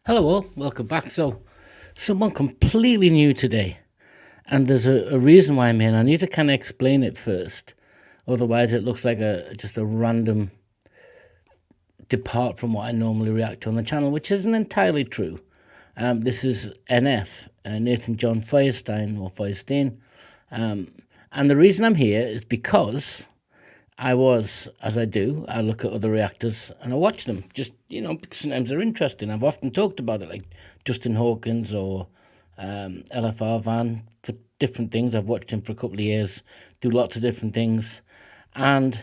Hello, all. Welcome back. So, someone completely new today, and there's a reason why I'm here. And I need to kind of explain it first, otherwise it looks like just a random depart from what I normally react to on the channel, which isn't entirely true. This is NF, Nathan John Feuerstein, and the reason I'm here is because I look at other reactors and I watch them, just, because sometimes they're interesting. I've often talked about it, like Justin Hawkins or LFR Van, for different things. I've watched him for a couple of years, do lots of different things. And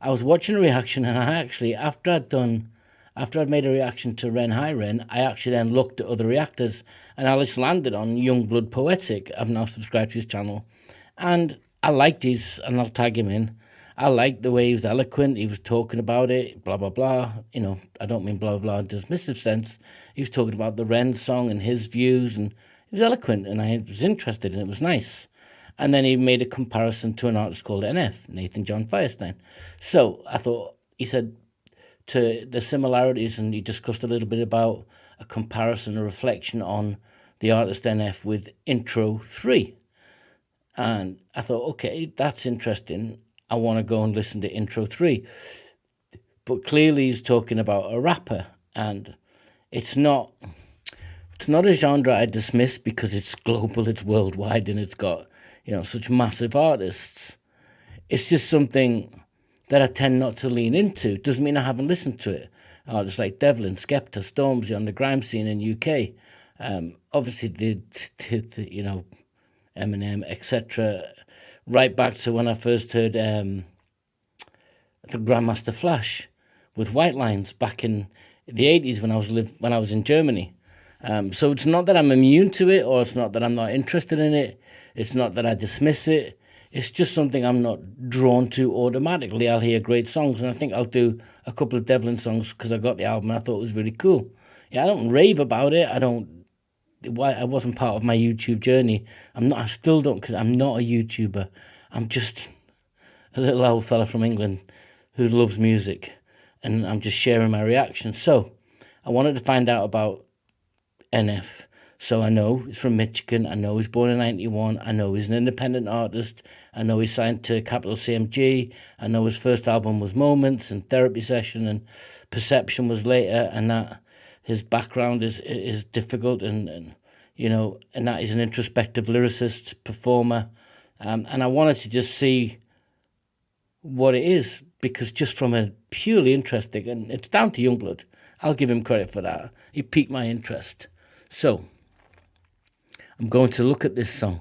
I was watching a reaction, and I actually, after I'd made a reaction to Ren Hi Ren, I actually then looked at other reactors, and I just landed on Youngblood Poetic. I've now subscribed to his channel, and I liked his, and I'll tag him in. I liked the way he was eloquent. He was talking about it, blah, blah, blah. I don't mean blah, blah, in a dismissive sense. He was talking about the Ren song and his views, and he was eloquent, and I was interested, and it was nice. And then he made a comparison to an artist called NF, Nathan John Feuerstein. So I thought, he said, to the similarities, and he discussed a little bit about a comparison, a reflection on the artist NF with Intro 3. And I thought, okay, that's interesting. I want to go and listen to Intro 3. But clearly he's talking about a rapper, and it's not a genre I dismiss because it's global, it's worldwide, and it's got, such massive artists. It's just something that I tend not to lean into. Doesn't mean I haven't listened to it. Artists like Devlin, Skepta, Stormzy on the grime scene in UK. Obviously, the Eminem, etc. Right back to when I first heard the Grandmaster Flash with White Lines back in the 80s when I was in Germany. So it's not that I'm immune to it, or it's not that I'm not interested in it. It's not that I dismiss it. It's just something I'm not drawn to automatically. I'll hear great songs, and I think I'll do a couple of Devlin songs because I got the album and I thought it was really cool. Yeah, I don't rave about it. I wasn't part of my YouTube journey. I still don't, because I'm not a YouTuber. I'm just a little old fella from England who loves music, and I'm just sharing my reaction. So I wanted to find out about NF. So I know he's from Michigan. I know he's born in 91. I know he's an independent artist. I know he's signed to Capital CMG. I know his first album was Moments and Therapy Session, and Perception was later, and that his background is difficult, and that he's an introspective lyricist, performer. And I wanted to just see what it is, because just from a purely interesting, and it's down to Youngblood. I'll give him credit for that. He piqued my interest. So I'm going to look at this song.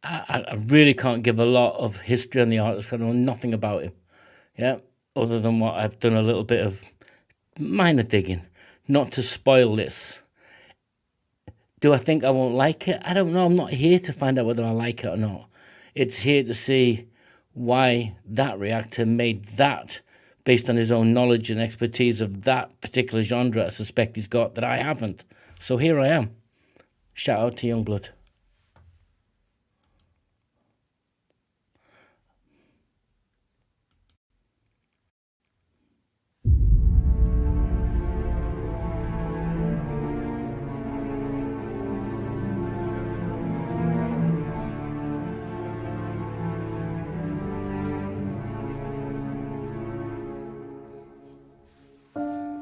I really can't give a lot of history on the artist. I know nothing about him. Yeah, other than what I've done a little bit of minor digging, not to spoil this. Do I think I won't like it? I don't know. I'm not here to find out whether I like it or not. It's here to see why that reactor made that based on his own knowledge and expertise of that particular genre I suspect he's got that I haven't. So here I am. Shout out to Youngblood.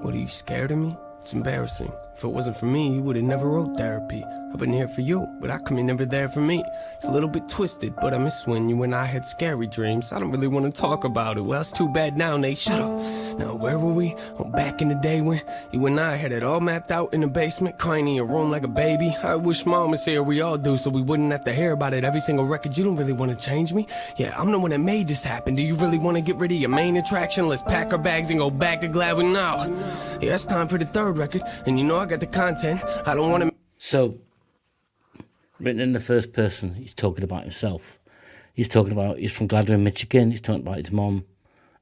What, are you scared of me? It's embarrassing. If it wasn't for me, you would've never wrote Therapy. I've been here for you, but how come you're never there for me? It's a little bit twisted, but I miss when you and I had scary dreams. I don't really want to talk about it. Well, it's too bad now, Nate. Shut up. Now, where were we? Oh, back in the day when you and I had it all mapped out in the basement, crying in your room like a baby. I wish Mom was here, we all do, so we wouldn't have to hear about it every single record. You don't really want to change me? Yeah, I'm the one that made this happen. Do you really want to get rid of your main attraction? Let's pack our bags and go back to Gladwin now. Yeah, it's time for the third record, and you know I got the content. I don't want to... So, written in the first person, he's talking about himself. He's talking about, he's from Gladwin, Michigan. He's talking about his mom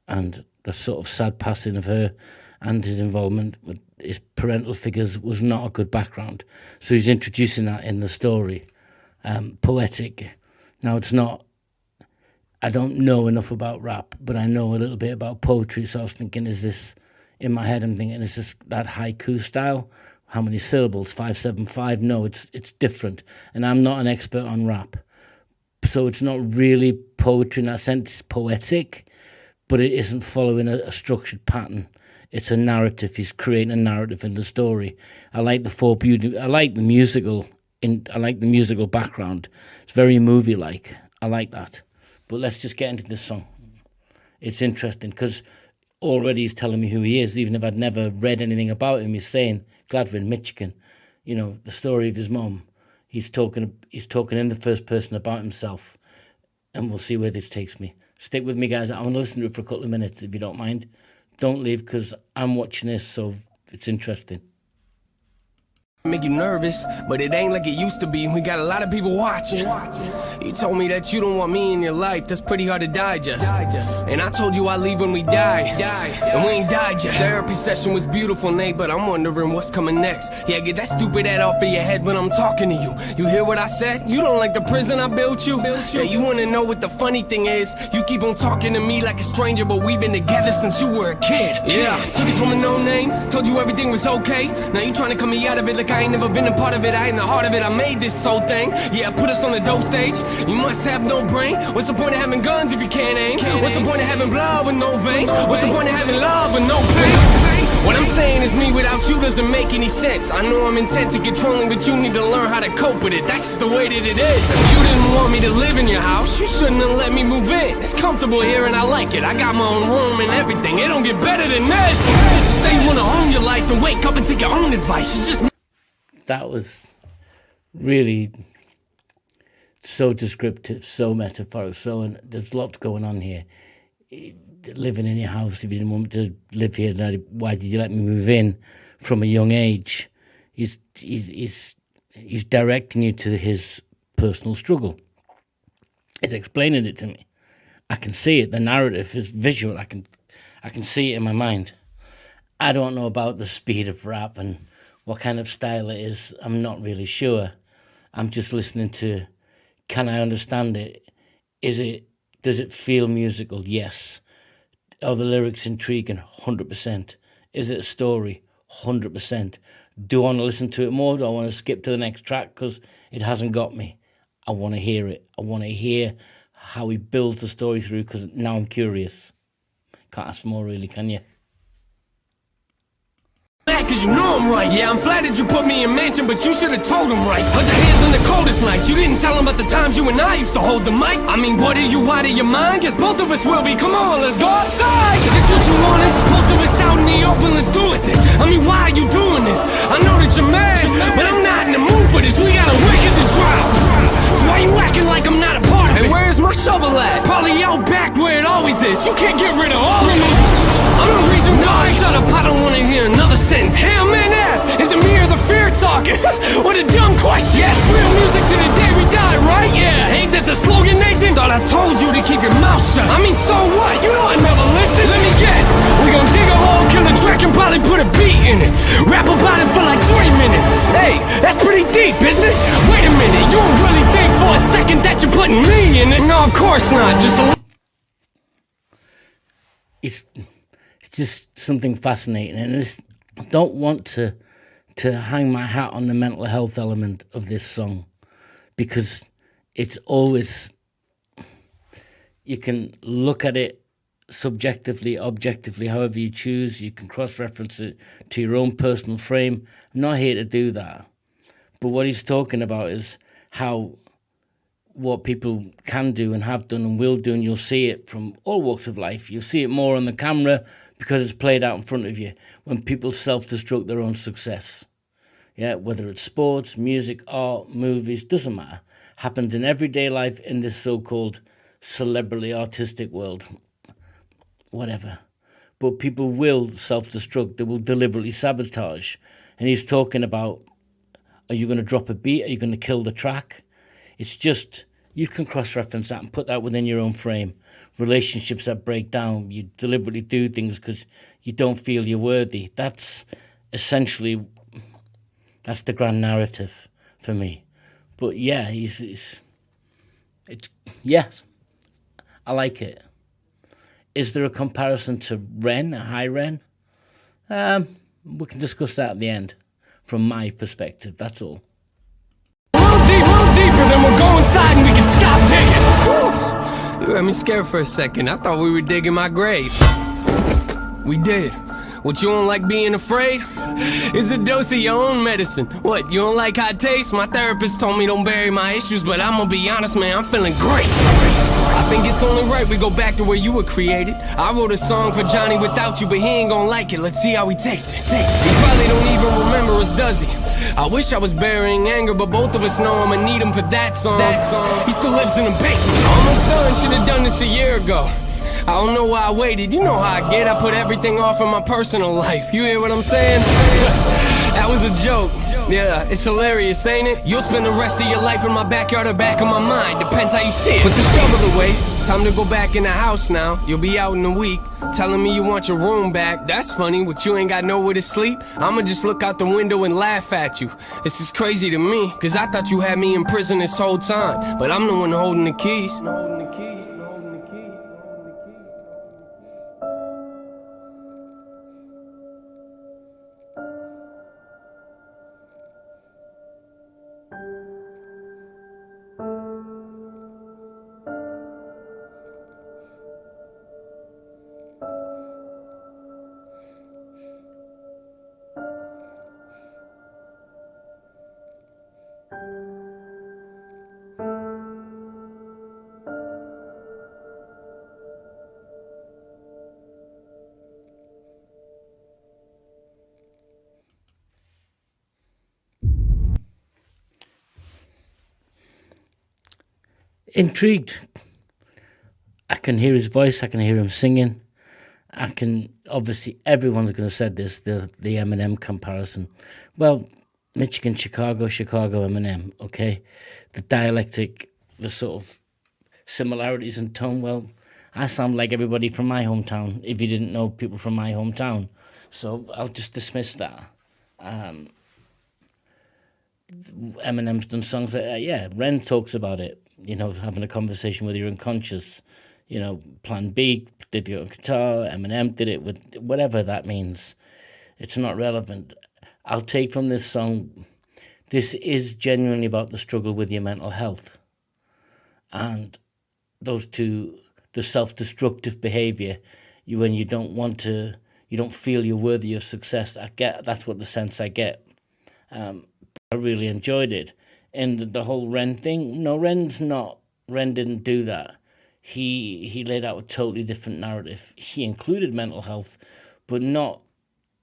and the sort of sad passing of her, and his involvement with his parental figures was not a good background. So he's introducing that in the story. Poetic. Now, it's not, I don't know enough about rap, but I know a little bit about poetry. So I was thinking, is this, in my head, I'm thinking, is this that haiku style? how many syllables, 575. No, it's different. And I'm not an expert on rap. So it's not really poetry in that sense. It's poetic, but it isn't following a structured pattern. It's a narrative. He's creating a narrative in the story. I like the folk beauty. I like the musical. I like the musical background. It's very movie-like. I like that. But let's just get into this song. It's interesting because already he's telling me who he is, even if I'd never read anything about him. He's saying Gladwin, Michigan. You know, the story of his mom. He's talking in the first person about himself. And we'll see where this takes me. Stick with me, guys. I want to listen to it for a couple of minutes, if you don't mind. Don't leave, because I'm watching this, so it's interesting. Make you nervous, but it ain't like it used to be. We got a lot of people watching. You told me that you don't want me in your life. That's pretty hard to digest. And I told you I'd leave when we die. And we ain't died yet. Therapy session was beautiful, Nate, but I'm wondering what's coming next. Yeah, get that stupid head off of your head when I'm talking to you. You hear what I said? You don't like the prison I built you? Yeah, you wanna know what the funny thing is? You keep on talking to me like a stranger, but we've been together since you were a kid. Yeah, took it from a no name, told you everything was okay. Now you trying to cut me out of it like I ain't never been a part of it. I ain't the heart of it. I made this whole thing. Yeah, put us on the dope stage. You must have no brain. What's the point of having guns if you can't aim? What's the point of having blood with no veins? What's the point of having love with no pain? What I'm saying is me without you doesn't make any sense. I know I'm intense and controlling, but you need to learn how to cope with it. That's just the way that it is. If you didn't want me to live in your house, you shouldn't have let me move in. It's comfortable here and I like it. I got my own room and everything. It don't get better than this. Say you wanna own your life, then wake up and take your own advice. It's just that was really so descriptive, so metaphorical, and there's lots going on here. Living in your house, if you didn't want me to live here, why did you let me move in from a young age? He's directing you to his personal struggle. He's explaining it to me. I can see it. The narrative is visual. I can see it in my mind. I don't know about the speed of rap and what kind of style it is. I'm not really sure. I'm just listening to, can I understand it? Does it feel musical? Yes. Are the lyrics intriguing? 100%. Is it a story? 100%. Do I want to listen to it more? Do I want to skip to the next track because it hasn't got me? I want to hear it. I want to hear how he builds the story through because now I'm curious. Can't ask for more really, can you? Cause you know I'm right. Yeah, I'm flattered you put me in mansion, but you should've told him right. Put your hands on the coldest nights. You didn't tell him about the times you and I used to hold the mic. I mean, what are you out of your mind? Guess both of us will be. Come on, let's go outside. Is this what you wanted? Both of us out in the open, let's do it then. I mean, why are you doing this? I know that you're mad, but I'm not in the mood for this. We got a wicked to drop. So why you acting like I'm not a part of it? Hey, where's my shovel at? Probably out back where it always is. You can't get rid of all of me. I'm the reason why. Shut up, I don't wanna hear another sentence. Hey, I'm in that. Is it me or the fear talking? What a dumb question. Yes, real music to the day we die, right? Yeah, ain't that the slogan, Nathan? Thought I told you to keep your mouth shut. I mean, so what? You know I never listen. Let me guess. We gon' dig a hole, kill a track, and probably put a beat in it. Rap about it for like 3 minutes. Hey, that's pretty deep, isn't it? Wait a minute, you don't really think for a second that you're putting me in it? No, of course not. Just a... It's just something fascinating, and I don't want to hang my hat on the mental health element of this song because it's always, you can look at it subjectively, objectively, however you choose. You can cross-reference it to your own personal frame. I'm not here to do that, but what he's talking about is how what people can do and have done and will do, and you'll see it from all walks of life. You'll see it more on the camera because it's played out in front of you when people self-destruct their own success. Yeah, whether it's sports, music, art, movies, doesn't matter. Happens in everyday life in this so-called celebrity artistic world. Whatever. But people will self-destruct. They will deliberately sabotage. And he's talking about, are you going to drop a beat? Are you going to kill the track? It's just, you can cross-reference that and put that within your own frame. Relationships that break down, you deliberately do things because you don't feel you're worthy. That's essentially, that's the grand narrative for me. But yeah, it's yes, I like it. Is there a comparison to Ren, a high Ren? We can discuss that at the end. from my perspective. That's all. Little deeper, then we'll go inside and we can stop digging. You had me scared for a second. I thought we were digging my grave. We did. What, you don't like being afraid? It's a dose of your own medicine. What, you don't like hot taste? My therapist told me don't bury my issues, but I'm gonna be honest, man, I'm feeling great. I think it's only right we go back to where you were created. I wrote a song for Johnny without you, but he ain't gonna like it. Let's see how he takes it. He probably don't even remember us, does he? I wish I was burying anger, but both of us know I'ma need him for that song. He still lives in the basement. Almost done, should've done this a year ago. I don't know why I waited, you know how I get. I put everything off in my personal life. You hear what I'm saying? That was a joke. Yeah, it's hilarious, ain't it? You'll spend the rest of your life in my backyard or back of my mind. Depends how you see it. Put the shovel away. Time to go back in the house now. You'll be out in a week. Telling me you want your room back. That's funny, but you ain't got nowhere to sleep. I'ma just look out the window and laugh at you. This is crazy to me, cause I thought you had me in prison this whole time. But I'm the one holding the keys. Intrigued. I can hear his voice, I can hear him singing. I can, obviously, everyone's going to say this, the Eminem comparison. Well, Michigan, Chicago, Chicago, Eminem, okay? The dialectic, the sort of similarities in tone. Well, I sound like everybody from my hometown, if you didn't know people from my hometown. So I'll just dismiss that. Eminem's done songs like that. Yeah, Ren talks about it, you know, having a conversation with your unconscious. You know, Plan B did it on guitar, Eminem did it with whatever that means. It's not relevant. I'll take from this song, this is genuinely about the struggle with your mental health. And those two, the self-destructive behavior, when you don't want to, you don't feel you're worthy of success. That's what the sense I get. I really enjoyed it. And the whole Ren thing, no, Ren didn't do that. He laid out a totally different narrative. He included mental health, but not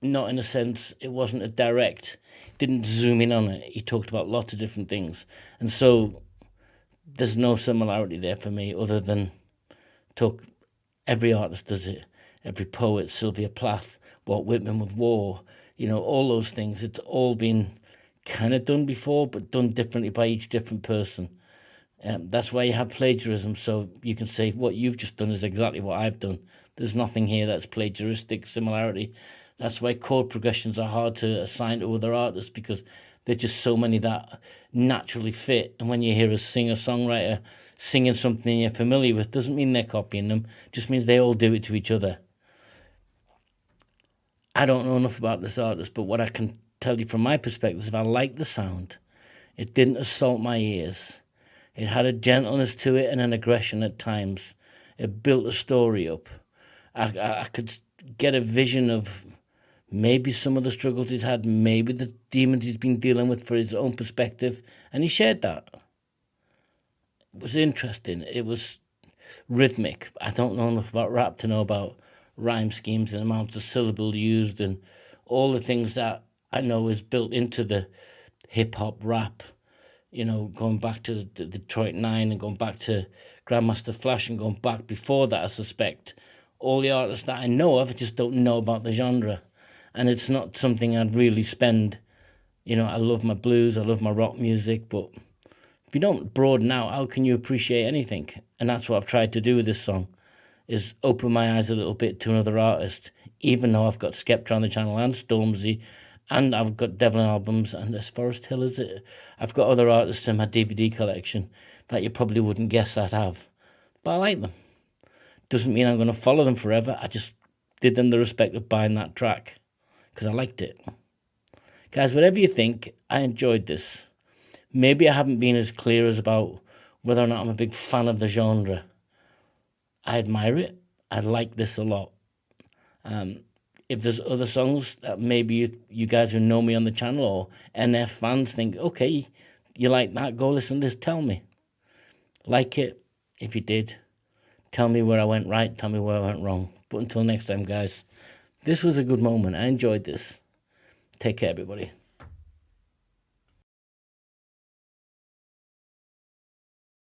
in a sense, it wasn't a direct, didn't zoom in on it. He talked about lots of different things. And so there's no similarity there for me other than every artist does it. Every poet, Sylvia Plath, Walt Whitman with War, you know, all those things. It's all been kind of done before, but done differently by each different person. That's why you have plagiarism, so you can say what you've just done is exactly what I've done. There's nothing here that's plagiaristic similarity. That's why chord progressions are hard to assign to other artists, because there's just so many that naturally fit. And when you hear a singer-songwriter singing something you're familiar with, doesn't mean they're copying them, just means they all do it to each other. I don't know enough about this artist, but what I can tell you from my perspective is I like the sound. It didn't assault my ears. It had a gentleness to it and an aggression at times. It built a story up. I could get a vision of maybe some of the struggles he'd had, maybe the demons he's been dealing with for his own perspective, and he shared that. It was interesting. It was rhythmic. I don't know enough about rap to know about rhyme schemes and amounts of syllable used and all the things that I know is built into the hip-hop rap, you know, going back to the Detroit 9 and going back to Grandmaster Flash and going back before that, I suspect. All the artists that I know of, I just don't know about the genre. And it's not something I'd really spend, you know, I love my blues, I love my rock music, but if you don't broaden out, how can you appreciate anything? And that's what I've tried to do with this song, is open my eyes a little bit to another artist, even though I've got Skepta on the channel and Stormzy, and I've got Devlin albums, and there's Forest Hill, is it? I've got other artists in my DVD collection that you probably wouldn't guess I'd have. But I like them. Doesn't mean I'm going to follow them forever. I just did them the respect of buying that track because I liked it. Guys, whatever you think, I enjoyed this. Maybe I haven't been as clear as about whether or not I'm a big fan of the genre. I admire it. I like this a lot. If there's other songs that maybe you guys who know me on the channel or NF fans think, okay, you like that, go listen to this, tell me. Like it. If you did, tell me where I went right, tell me where I went wrong. But until next time, guys, this was a good moment. I enjoyed this. Take care, everybody.